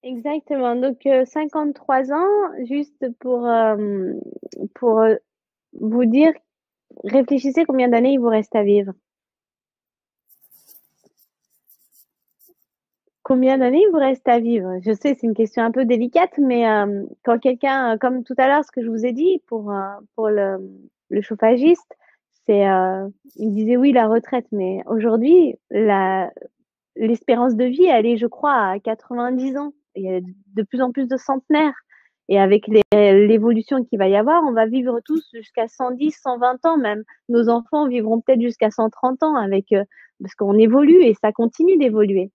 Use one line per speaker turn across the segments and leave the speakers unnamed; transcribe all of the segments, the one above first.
Exactement. Donc, 53 ans, juste pour vous dire, réfléchissez combien d'années il vous reste à vivre. Combien d'années il vous reste à vivre? Je sais, c'est une question un peu délicate, mais quand quelqu'un, comme tout à l'heure, ce que je vous ai dit pour le chauffagiste, c'est, il me disait oui, la retraite, mais aujourd'hui, l'espérance de vie, elle est, je crois, à 90 ans. Il y a de plus en plus de centenaires. Et avec l'évolution qu'il va y avoir, on va vivre tous jusqu'à 110, 120 ans même. Nos enfants vivront peut-être jusqu'à 130 ans parce qu'on évolue et ça continue d'évoluer.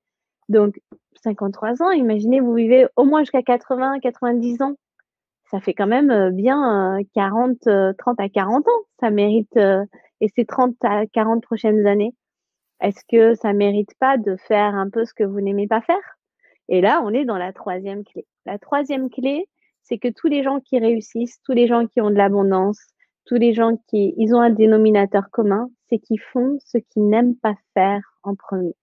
Donc, 53 ans, imaginez, vous vivez au moins jusqu'à 80, 90 ans. Ça fait quand même bien 40, 30 à 40 ans. Ça mérite, et ces 30 à 40 prochaines années, est-ce que ça mérite pas de faire un peu ce que vous n'aimez pas faire? Et là, on est dans la troisième clé. La troisième clé, c'est que tous les gens qui réussissent, tous les gens qui ont de l'abondance, tous les gens ils ont un dénominateur commun, c'est qu'ils font ce qu'ils n'aiment pas faire en premier.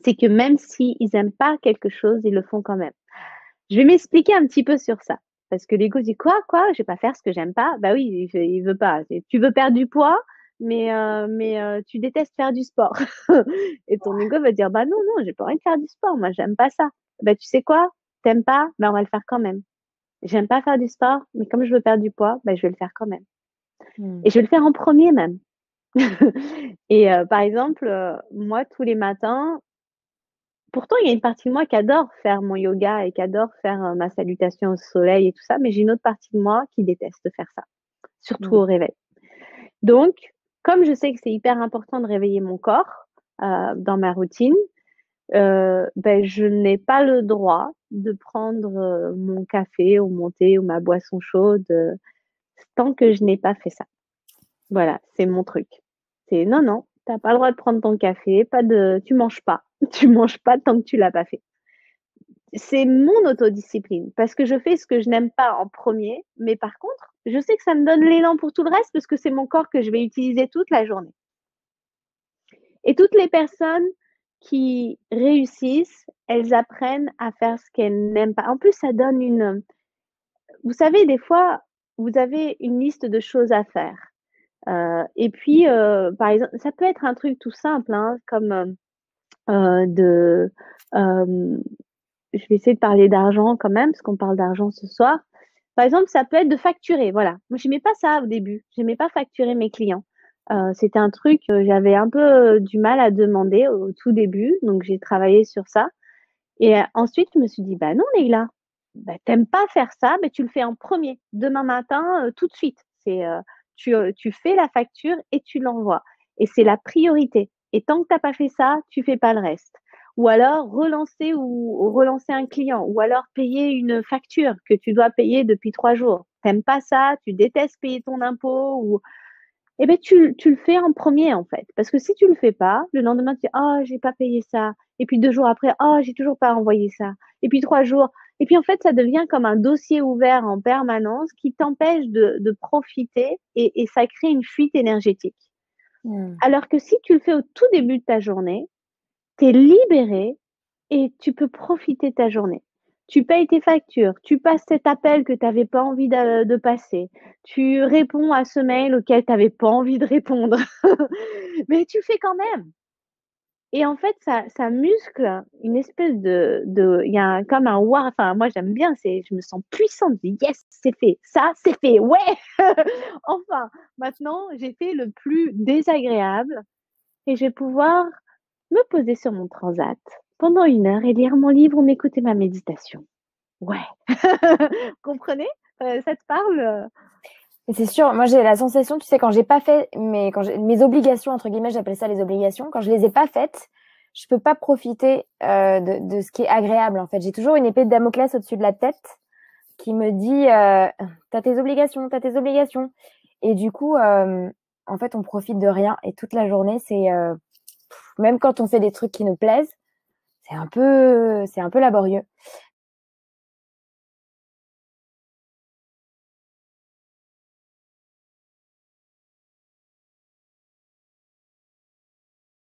C'est que même s'ils n'aiment pas quelque chose, ils le font quand même. Je vais m'expliquer un petit peu sur ça. Parce que l'ego dit quoi? Je vais pas faire ce que j'aime pas. Bah oui, il veut pas. Tu veux perdre du poids, mais tu détestes faire du sport. Et ton ego va dire bah non, j'ai pas envie de faire du sport. Moi, j'aime pas ça. Bah tu sais quoi? T'aimes pas? Bah on va le faire quand même. J'aime pas faire du sport, mais comme je veux perdre du poids, bah je vais le faire quand même.
Hmm.
Et je vais le faire en premier même. Et par exemple, moi tous les matins, pourtant, il y a une partie de moi qui adore faire mon yoga et qui adore faire ma salutation au soleil et tout ça, mais j'ai une autre partie de moi qui déteste faire ça, surtout
Hmm.
au réveil. Donc, comme je sais que c'est hyper important de réveiller mon corps dans ma routine, ben, je n'ai pas le droit de prendre mon café ou mon thé ou ma boisson chaude tant que je n'ai pas fait ça. Voilà, c'est mon truc. C'est non, t'as pas le droit de prendre ton café, tu manges pas. Tu manges pas tant que tu l'as pas fait. C'est mon autodiscipline parce que je fais ce que je n'aime pas en premier, mais par contre, je sais que ça me donne l'élan pour tout le reste parce que c'est mon corps que je vais utiliser toute la journée. Et toutes les personnes qui réussissent, elles apprennent à faire ce qu'elles n'aiment pas. En plus, ça donne vous savez, des fois, vous avez une liste de choses à faire. Et puis, par exemple, ça peut être un truc tout simple, hein, comme de euh, je vais essayer de parler d'argent quand même, parce qu'on parle d'argent ce soir. Par exemple, ça peut être de facturer. Voilà. Moi, j'aimais pas ça au début. J'aimais pas facturer mes clients. C'était un truc que j'avais un peu du mal à demander au tout début. Donc, j'ai travaillé sur ça. Et ensuite, je me suis dit, bah non, Leïla, bah, t'aimes pas faire ça, mais tu le fais en premier. Demain matin, tout de suite. Tu fais la facture et tu l'envoies. Et c'est la priorité. Et tant que t'as pas fait ça, tu fais pas le reste. Ou alors ou relancer un client, ou alors payer une facture que tu dois payer depuis 3 jours. T'aimes pas ça, tu détestes payer ton impôt, ou eh ben, tu le fais en premier, en fait. Parce que si tu le fais pas, le lendemain, tu dis, oh, j'ai pas payé ça. Et puis 2 jours après, oh, j'ai toujours pas envoyé ça. Et puis 3 jours. Et puis, en fait, ça devient comme un dossier ouvert en permanence qui t'empêche de profiter et ça crée une fuite énergétique.
Hmm.
Alors que si tu le fais au tout début de ta journée, tu es libéré et tu peux profiter de ta journée. Tu payes tes factures, tu passes cet appel que tu n'avais pas envie de passer, tu réponds à ce mail auquel tu n'avais pas envie de répondre, mais tu fais quand même. Et en fait, ça muscle une espèce il y a comme un war, enfin, moi j'aime bien, je me sens puissante, je dis yes, c'est fait, ça, c'est fait, ouais! Enfin, maintenant, j'ai fait le plus désagréable et je vais pouvoir me poser sur mon transat pendant 1 heure et lire mon livre ou m'écouter ma méditation. Ouais. Comprenez? Ça te parle?
Et c'est sûr, moi j'ai la sensation, tu sais, quand j'ai pas fait mes obligations, entre guillemets, j'appelle ça les obligations, quand je les ai pas faites, je peux pas profiter de ce qui est agréable en fait. J'ai toujours une épée de Damoclès au-dessus de la tête qui me dit t'as tes obligations, t'as tes obligations. Et du coup, en fait, on profite de rien et toute la journée, même quand on fait des trucs qui nous plaisent, c'est un peu laborieux.